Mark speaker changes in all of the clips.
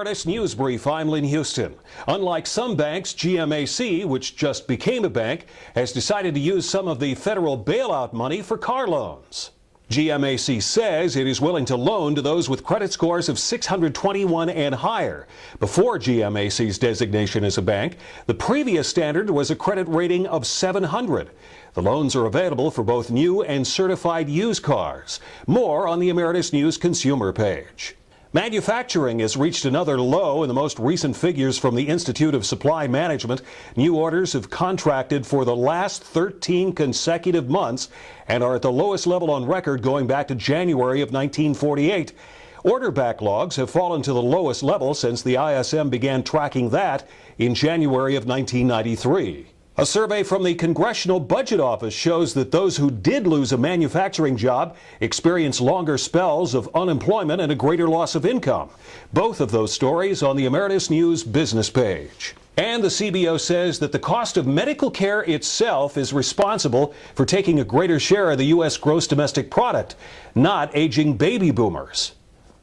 Speaker 1: Emeritus Newsbrief, I'm Lynn Huston. Unlike some banks, GMAC, which just became a bank, has decided to use some of the federal bailout money for car loans. GMAC says it is willing to loan to those with credit scores of 621 and higher. Before GMAC's designation as a bank, the previous standard was a credit rating of 700. The loans are available for both new and certified used cars. More on the Emeritus News consumer page. Manufacturing has reached another low in the most recent figures from the Institute of Supply Management. New orders have contracted for the last 13 consecutive months and are at the lowest level on record going back to January of 1948. Order backlogs have fallen to the lowest level since the ISM began tracking that in January of 1993. A survey from the Congressional Budget Office shows that those who did lose a manufacturing job experience longer spells of unemployment and a greater loss of income. Both of those stories on the Emeritus News business page. And the CBO says that the cost of medical care itself is responsible for taking a greater share of the U.S. gross domestic product, not aging baby boomers.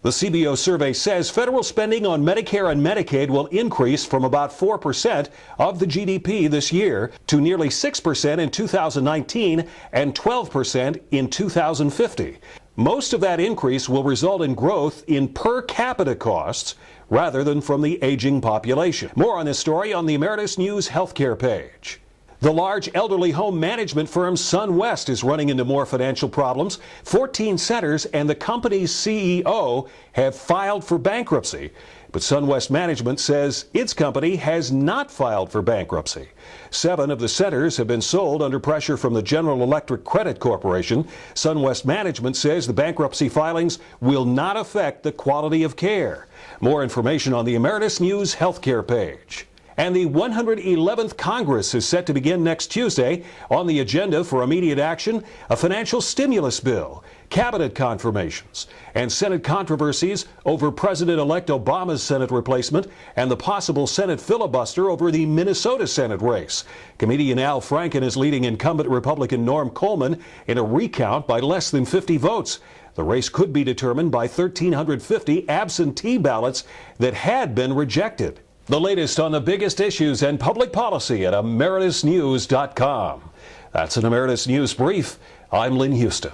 Speaker 1: The CBO survey says federal spending on Medicare and Medicaid will increase from about 4% of the GDP this year to nearly 6% in 2019 and 12% in 2050. Most of that increase will result in growth in per capita costs rather than from the aging population. More on this story on the Emeritus News healthcare page. The large elderly home management firm SunWest is running into more financial problems. 14 centers and the company's CEO have filed for bankruptcy. But SunWest Management says its company has not filed for bankruptcy. 7 of the centers have been sold under pressure from the General Electric Credit Corporation. SunWest Management says the bankruptcy filings will not affect the quality of care. More information on the Emeritus News healthcare page. And the 111th Congress is set to begin next Tuesday. On the agenda for immediate action, a financial stimulus bill, cabinet confirmations, and Senate controversies over President-elect Obama's Senate replacement and the possible Senate filibuster over the Minnesota Senate race. Comedian Al Franken is leading incumbent Republican Norm Coleman in a recount by less than 50 votes. The race could be determined by 1,350 absentee ballots that had been rejected. The latest on the biggest issues and public policy at emeritusnews.com. That's an Emeritus News Brief. I'm Lynn Huston.